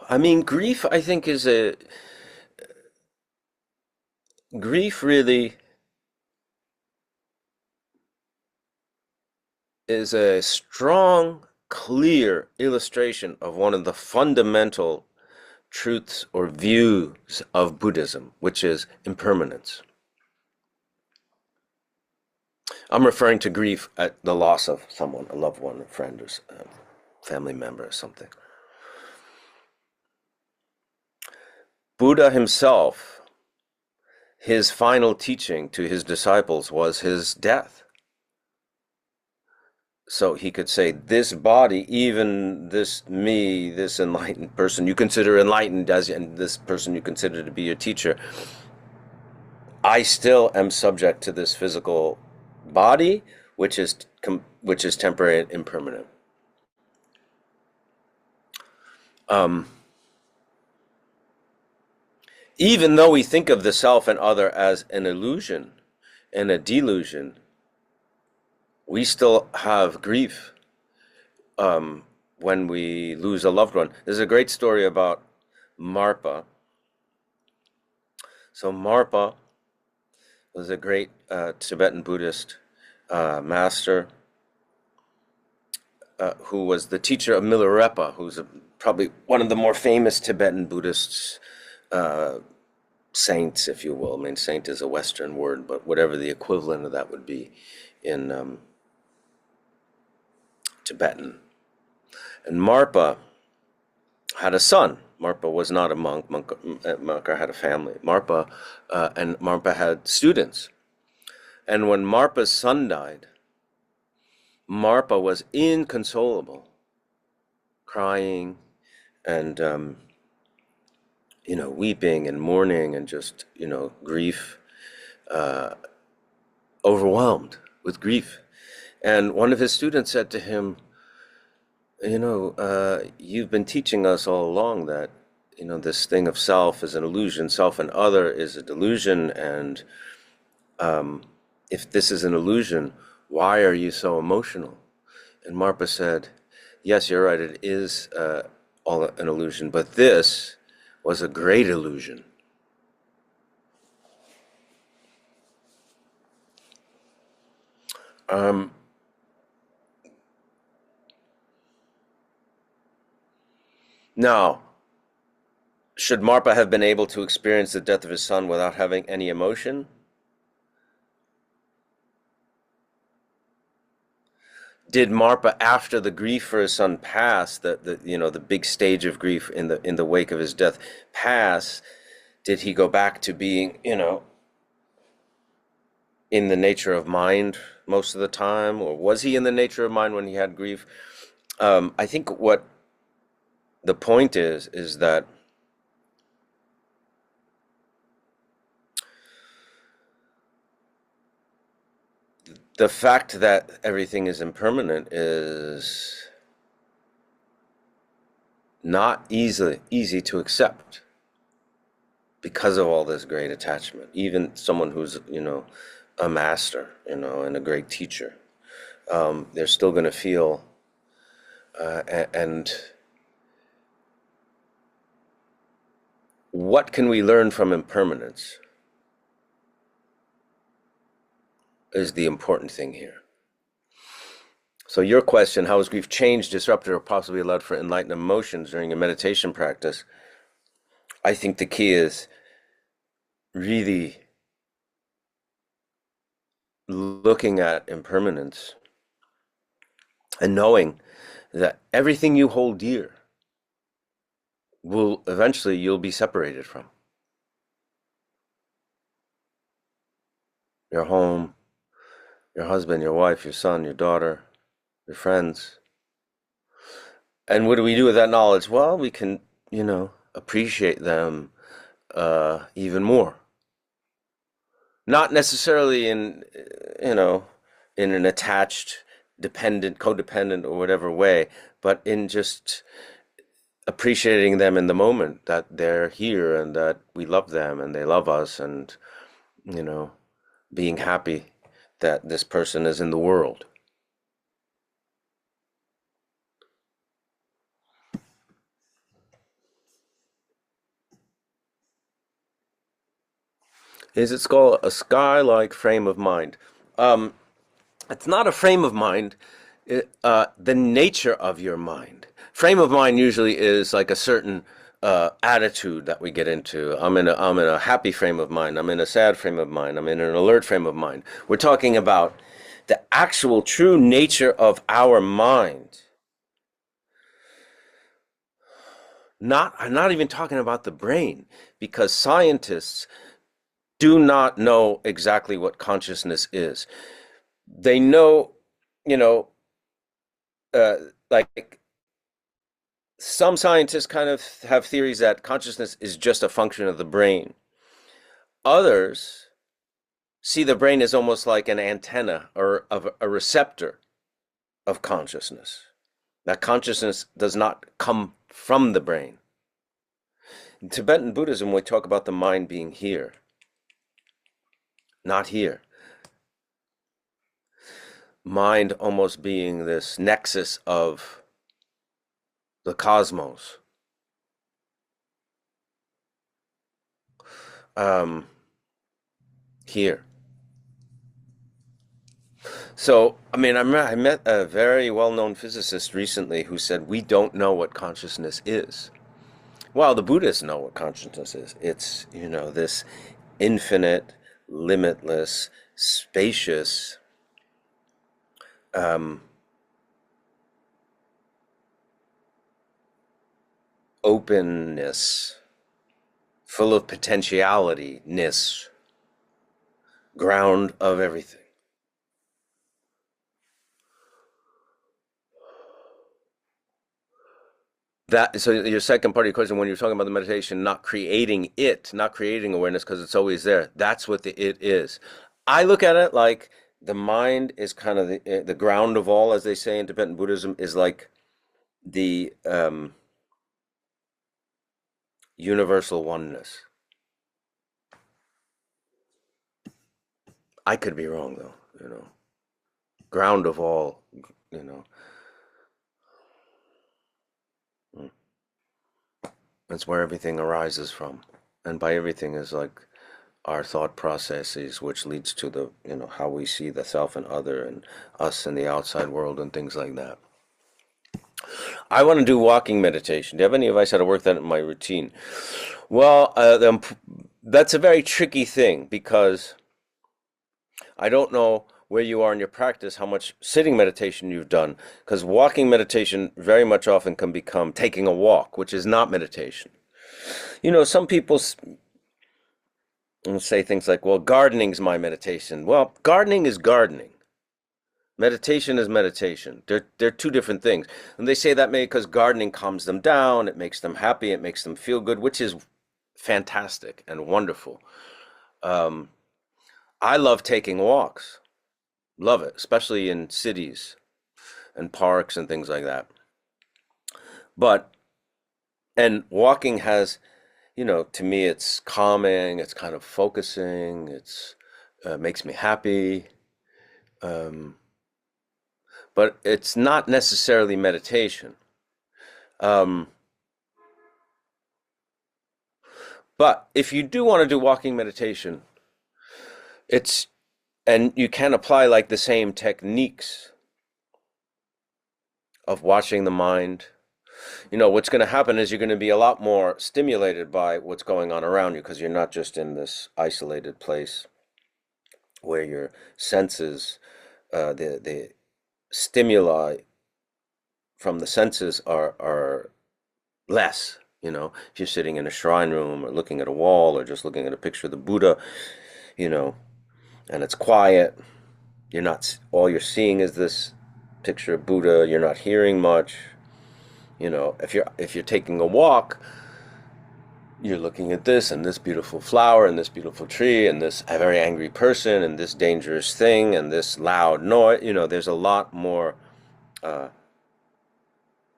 I mean, grief, I think, grief really is a strong, clear illustration of one of the fundamental truths or views of Buddhism, which is impermanence. I'm referring to grief at the loss of someone, a loved one, a friend, or a family member, or something. Buddha himself, his final teaching to his disciples was his death. So he could say, this body, even this me, this enlightened person you consider enlightened, and this person you consider to be your teacher, I still am subject to this physical body, which is temporary and impermanent. Even though we think of the self and other as an illusion and a delusion, we still have grief when we lose a loved one. There's a great story about Marpa. So Marpa was a great Tibetan Buddhist master who was the teacher of Milarepa, who's probably one of the more famous Tibetan Buddhists, saints, if you will. I mean, saint is a Western word, but whatever the equivalent of that would be in Tibetan. And Marpa had a son. Marpa was not a monk. Marpa had a family. And Marpa had students. And when Marpa's son died, Marpa was inconsolable, crying and, weeping and mourning and just, grief, overwhelmed with grief. And one of his students said to him, you've been teaching us all along that, this thing of self is an illusion, self and other is a delusion, and if this is an illusion, why are you so emotional? And Marpa said, yes, you're right, it is all an illusion, but this was a great illusion. Now, should Marpa have been able to experience the death of his son without having any emotion? Did Marpa, after the grief for his son passed, the big stage of grief in the wake of his death pass, did he go back to being, in the nature of mind most of the time, or was he in the nature of mind when he had grief? I think what the point is that the fact that everything is impermanent is not easy to accept because of all this great attachment. Even someone who's, a master, and a great teacher, they're still going to feel, and what can we learn from impermanence is the important thing here. So your question, how has grief changed, disrupted, or possibly allowed for enlightened emotions during a meditation practice? I think the key is really looking at impermanence and knowing that everything you hold dear will eventually you'll be separated from. Your home, your husband, your wife, your son, your daughter, your friends. And what do we do with that knowledge? Well, we can, appreciate them even more. Not necessarily in an attached, dependent, codependent, or whatever way, but in just appreciating them in the moment, that they're here and that we love them and they love us, and, being happy that this person is in the world. It's called a sky-like frame of mind. It's not a frame of mind, the nature of your mind. Frame of mind usually is like a certain attitude that we get into. I'm in a happy frame of mind. I'm in a sad frame of mind. I'm in an alert frame of mind. We're talking about the actual true nature of our mind. I'm not even talking about the brain, because scientists do not know exactly what consciousness is. They know, like some scientists kind of have theories that consciousness is just a function of the brain. Others see the brain as almost like an antenna or of a receptor of consciousness. That consciousness does not come from the brain. In Tibetan Buddhism, we talk about the mind being here, not here. Mind almost being this nexus of the cosmos. Here. So, I met a very well-known physicist recently who said, we don't know what consciousness is. Well, the Buddhists know what consciousness is. It's, this infinite, limitless, spacious um, openness, full of potentiality-ness, ground of everything. That, so your second part of your question, when you're talking about the meditation, not creating it, not creating awareness because it's always there, that's what the it is. I look at it like the mind is kind of the ground of all, as they say in Tibetan Buddhism, is like the universal oneness. I could be wrong though, ground of all, you know. Mm. That's where everything arises from. And by everything is like our thought processes, which leads to the, how we see the self and other and us and the outside world and things like that. I want to do walking meditation. Do you have any advice how to work that in my routine? Well, that's a very tricky thing because I don't know where you are in your practice, how much sitting meditation you've done, because walking meditation very much often can become taking a walk, which is not meditation. Some people say things like, well, gardening's my meditation. Well, gardening is gardening. Meditation is meditation. They're two different things. And they say that maybe because gardening calms them down, it makes them happy, it makes them feel good, which is fantastic and wonderful. I love taking walks. Love it, especially in cities and parks and things like that. And walking has, to me, it's calming, it's kind of focusing, it's makes me happy. But it's not necessarily meditation. But if you do want to do walking meditation, and you can apply like the same techniques of watching the mind. What's going to happen is you're going to be a lot more stimulated by what's going on around you because you're not just in this isolated place where your senses, the stimuli from the senses are less. If you're sitting in a shrine room or looking at a wall or just looking at a picture of the Buddha, and it's quiet, all you're seeing is this picture of Buddha, you're not hearing much. If you're taking a walk, you're looking at this and this beautiful flower and this beautiful tree and this very angry person and this dangerous thing and this loud noise. There's a lot more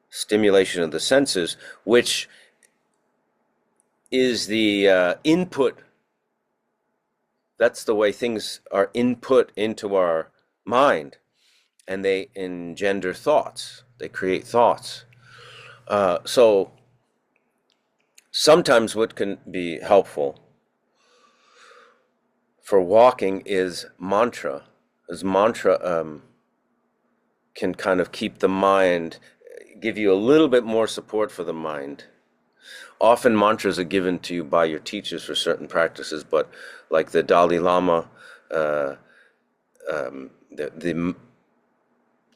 stimulation of the senses, which is the input. That's the way things are input into our mind, and they engender thoughts. They create thoughts. So sometimes what can be helpful for walking is mantra. As mantra can kind of keep the mind, give you a little bit more support for the mind. Often mantras are given to you by your teachers for certain practices, but like the Dalai Lama,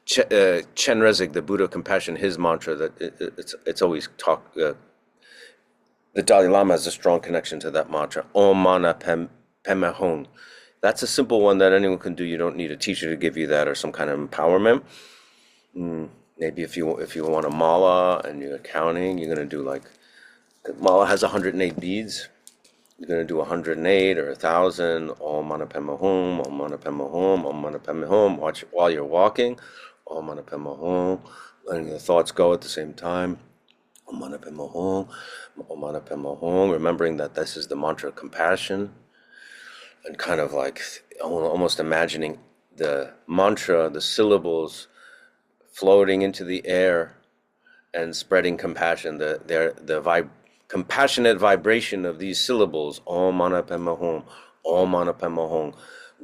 Chenrezig, the Buddha of Compassion, his mantra that it's always talk. The Dalai Lama has a strong connection to that mantra. Om Mana Padme Hum. That's a simple one that anyone can do. You don't need a teacher to give you that or some kind of empowerment. Maybe if you want a mala and you're counting, you're gonna do like the mala has 108 beads. You're going to do 108 or 1,000. Om Mana Padme Hum, Om Mana Padme Hum, Om Mana Padme Hum. Watch while you're walking. Om Mana Padme Hum. Letting the thoughts go at the same time. Om Mana Padme Hum, Om Mana Padme Hum. Remembering that this is the mantra of compassion. And kind of like almost imagining the mantra, the syllables floating into the air and spreading compassion. Compassionate vibration of these syllables, Om Mana Padme Hum, Om Mana Padme Hum,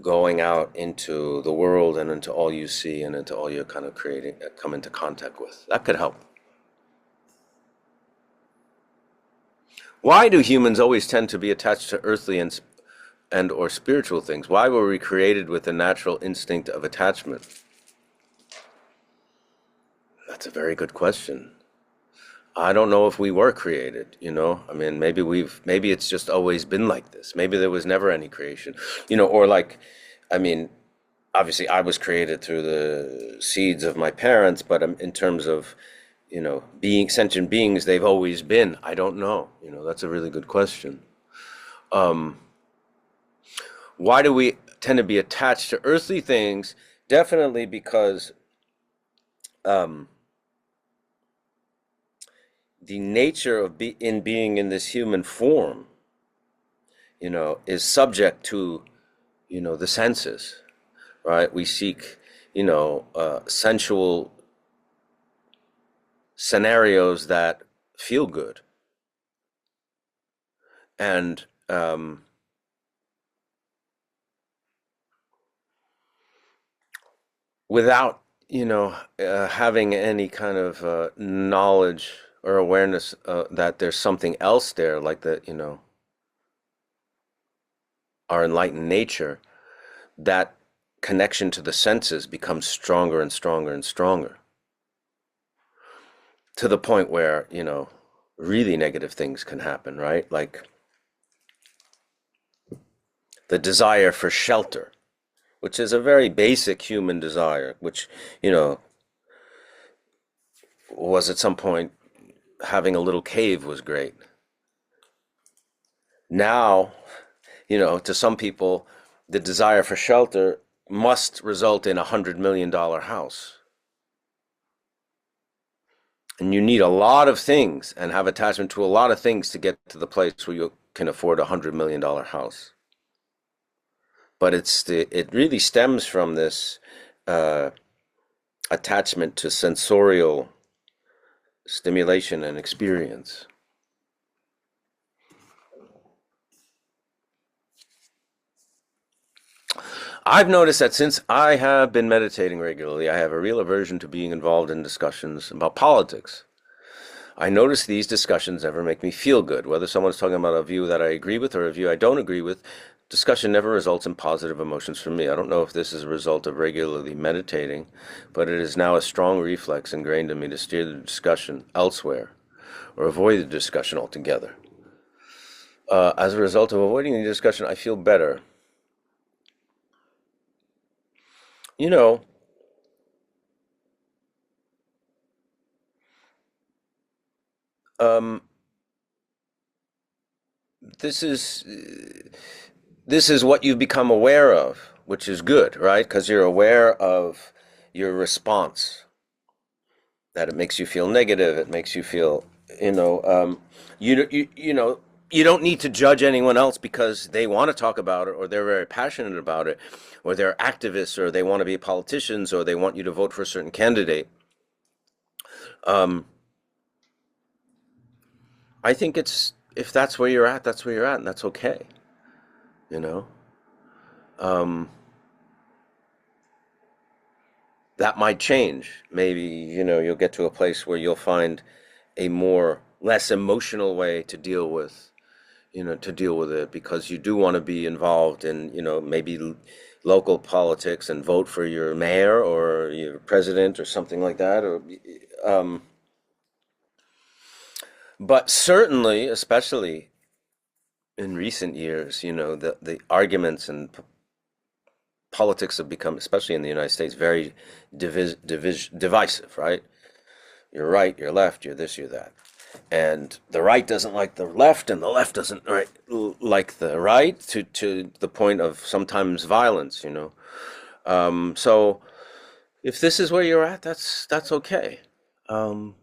going out into the world and into all you see and into all you're kind of creating, come into contact with. That could help. Why do humans always tend to be attached to earthly and or spiritual things? Why were we created with the natural instinct of attachment? That's a very good question. I don't know if we were created, you know? I mean, maybe it's just always been like this. Maybe there was never any creation, you know, or like, I mean, obviously I was created through the seeds of my parents, but in terms of, you know, being sentient beings, they've always been. I don't know. You know, that's a really good question. Why do we tend to be attached to earthly things? Definitely because um, the nature of being in this human form, you know, is subject to, you know, the senses, right? We seek, you know, sensual scenarios that feel good, and without, you know, having any kind of knowledge or awareness that there's something else there, like the, you know, our enlightened nature, that connection to the senses becomes stronger and stronger and stronger, to the point where, you know, really negative things can happen, right? Like the desire for shelter, which is a very basic human desire, which, you know, was at some point having a little cave was great. Now, you know, to some people, the desire for shelter must result in $100 million house. And you need a lot of things and have attachment to a lot of things to get to the place where you can afford $100 million house. But it really stems from this uh, attachment to sensorial stimulation and experience. I've noticed that since I have been meditating regularly, I have a real aversion to being involved in discussions about politics. I notice these discussions never make me feel good. Whether someone's talking about a view that I agree with or a view I don't agree with, discussion never results in positive emotions for me. I don't know if this is a result of regularly meditating, but it is now a strong reflex ingrained in me to steer the discussion elsewhere or avoid the discussion altogether. As a result of avoiding the discussion, I feel better. You know, um, this is this is what you've become aware of, which is good, right? Because you're aware of your response, that it makes you feel negative, it makes you feel, you know, you know, you don't need to judge anyone else because they want to talk about it or they're very passionate about it or they're activists or they want to be politicians or they want you to vote for a certain candidate. Um, I think it's, if that's where you're at, that's where you're at, and that's okay, you know. Um, that might change. Maybe, you know, you'll get to a place where you'll find a more less emotional way to deal with, you know, to deal with it, because you do want to be involved in, you know, maybe local politics and vote for your mayor or your president or something like that, or um, but certainly, especially in recent years, you know, the arguments and politics have become, especially in the United States, very divisive, right? You're right, you're left, you're this, you're that. And the right doesn't like the left, and the left doesn't like the right, to the point of sometimes violence, you know. So if this is where you're at, that's okay. Um,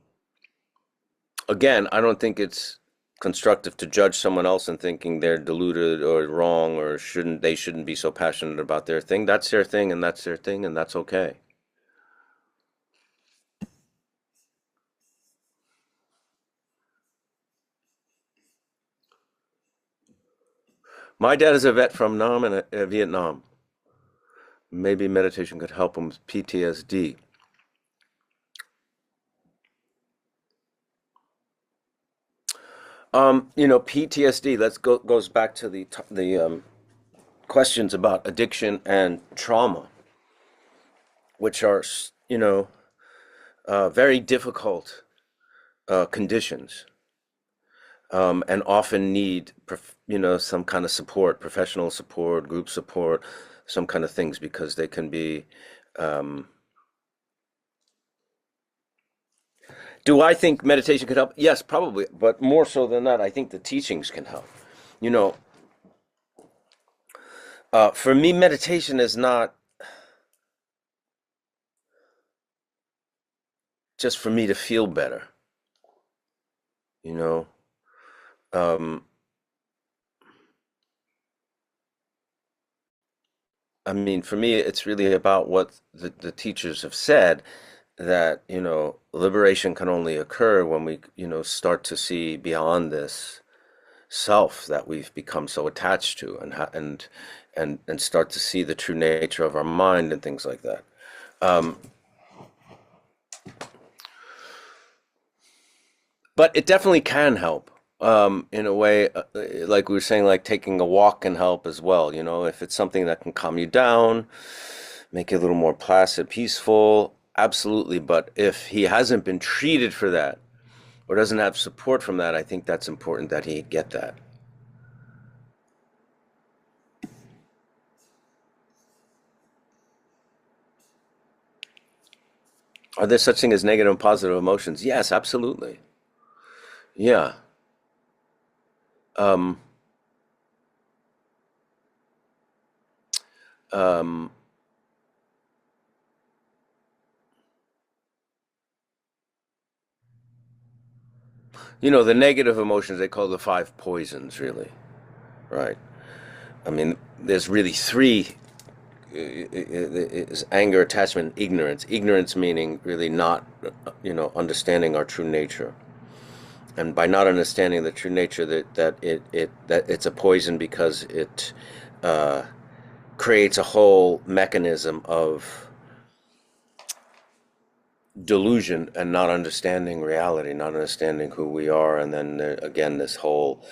Again, I don't think it's constructive to judge someone else and thinking they're deluded or wrong or shouldn't be so passionate about their thing. That's their thing, and that's their thing, and that's okay. My dad is a vet from Nam and Vietnam. Maybe meditation could help him with PTSD. You know, PTSD. Let's go goes back to the questions about addiction and trauma, which are, you know, very difficult conditions, and often need, some kind of support, professional support, group support, some kind of things, because they can be. Um, do I think meditation can help? Yes, probably, but more so than that, I think the teachings can help. You know, for me, meditation is not just for me to feel better. You know, um, I mean, for me, it's really about what the teachers have said, that, liberation can only occur when we, start to see beyond this self that we've become so attached to, and start to see the true nature of our mind and things like that. Um, but it definitely can help, in a way, like we were saying, like taking a walk can help as well. If it's something that can calm you down, make it a little more placid, peaceful, absolutely. But if he hasn't been treated for that, or doesn't have support from that, I think that's important that he get that. Are there such thing as negative and positive emotions? Yes, absolutely. Yeah. Um, um, the negative emotions they call the five poisons, really, right? I mean, there's really three: is anger, attachment, ignorance. Ignorance meaning really not, understanding our true nature. And by not understanding the true nature, that it's a poison, because it uh, creates a whole mechanism of delusion and not understanding reality, not understanding who we are, and then again this whole,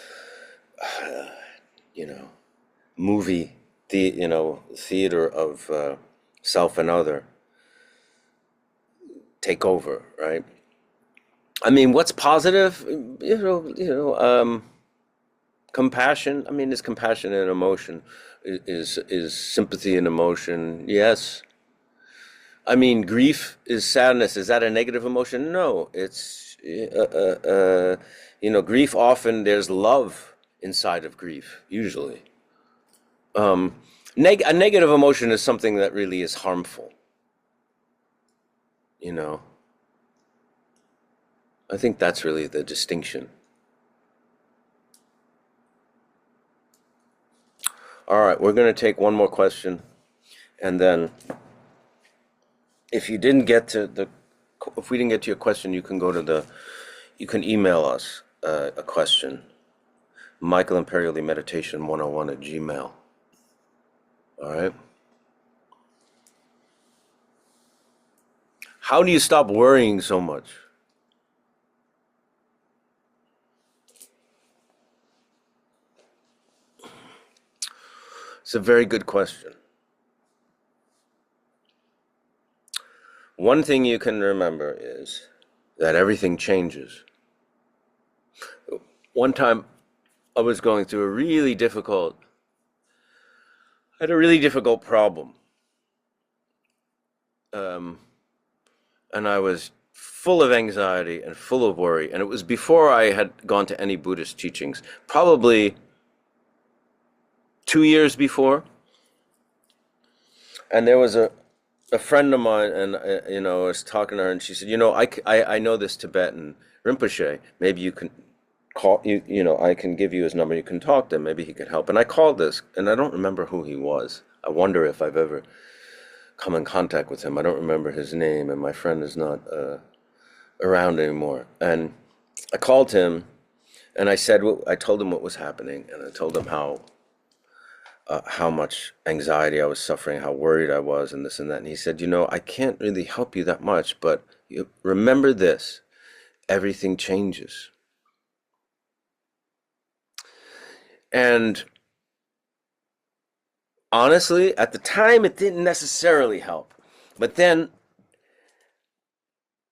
you know, movie, theater of self and other take over, right? I mean, what's positive? Compassion. I mean, is compassion an emotion? Is sympathy an emotion? Yes. I mean, grief is sadness. Is that a negative emotion? No. It's grief. Often there's love inside of grief. Usually, a negative emotion is something that really is harmful. You know, I think that's really the distinction. All right, we're going to take one more question, and then if you didn't get to the, if we didn't get to your question, you can you can email us a question. Michael Imperioli Meditation 101 at Gmail. All right. How do you stop worrying so much? It's a very good question. One thing you can remember is that everything changes. One time I was going through I had a really difficult problem. Um, and I was full of anxiety and full of worry. And it was before I had gone to any Buddhist teachings, probably 2 years before. And there was a friend of mine, and I was talking to her, and she said, I know this Tibetan Rinpoche. Maybe you can call I can give you his number. You can talk to him. Maybe he could help. And I called this, and I don't remember who he was. I wonder if I've ever come in contact with him. I don't remember his name, and my friend is not around anymore. And I called him, and I told him what was happening, and I told him how much anxiety I was suffering, how worried I was, and this and that. And he said, I can't really help you that much, but remember this: everything changes. And honestly, at the time, it didn't necessarily help. But then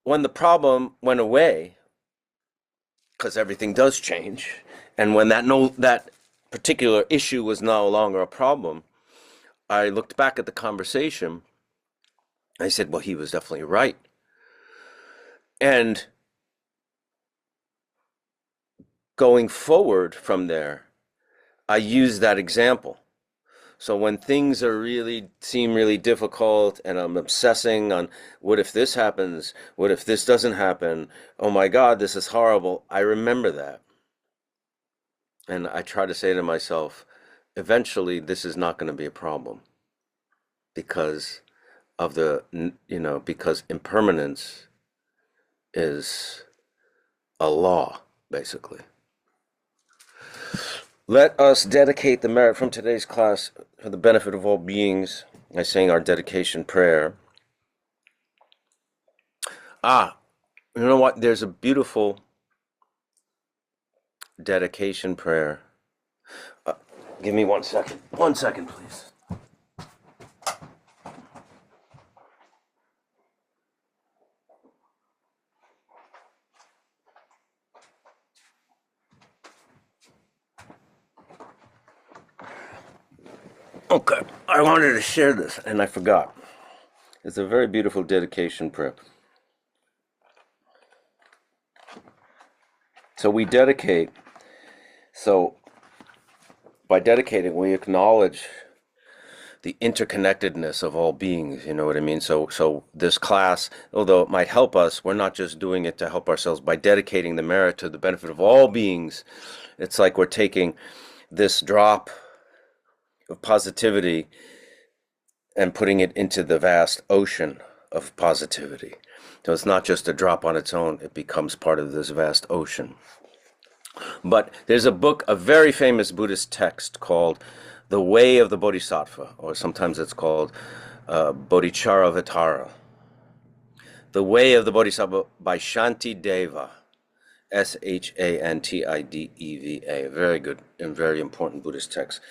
when the problem went away, because everything does change, and when that particular issue was no longer a problem, I looked back at the conversation. I said, well, he was definitely right. And going forward from there, I use that example. So when things seem really difficult and I'm obsessing on what if this happens, what if this doesn't happen, oh my God, this is horrible, I remember that. And I try to say to myself, eventually this is not going to be a problem because of because impermanence is a law, basically. Let us dedicate the merit from today's class for the benefit of all beings by saying our dedication prayer. You know what? There's a beautiful dedication prayer. Give me 1 second. 1 second, please. Okay, I wanted to share this and I forgot. It's a very beautiful dedication prayer. So we dedicate, by dedicating, we acknowledge the interconnectedness of all beings, you know what I mean? So this class, although it might help us, we're not just doing it to help ourselves. By dedicating the merit to the benefit of all beings, it's like we're taking this drop of positivity and putting it into the vast ocean of positivity. So it's not just a drop on its own, it becomes part of this vast ocean. But there's a very famous Buddhist text called The Way of the Bodhisattva, or sometimes it's called Bodhicharyavatara. The Way of the Bodhisattva by Shantideva, Shantideva, a very good and very important Buddhist text.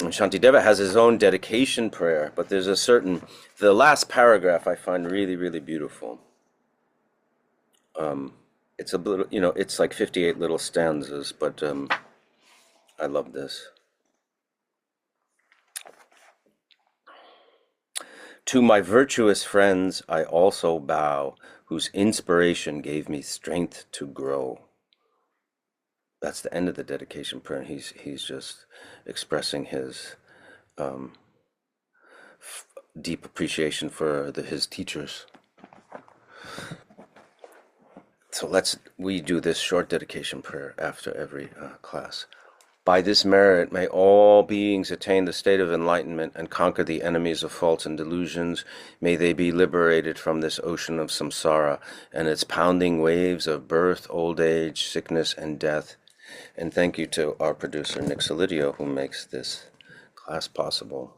And Shantideva has his own dedication prayer, but there's the last paragraph I find really, really beautiful. It's a little, it's like 58 little stanzas, but I love this. To my virtuous friends I also bow, whose inspiration gave me strength to grow. That's the end of the dedication prayer. He's just expressing his deep appreciation for his teachers. So we do this short dedication prayer after every class. By this merit, may all beings attain the state of enlightenment and conquer the enemies of faults and delusions. May they be liberated from this ocean of samsara and its pounding waves of birth, old age, sickness, and death. And thank you to our producer, Nick Solidio, who makes this class possible.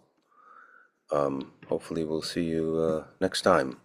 Hopefully we'll see you next time.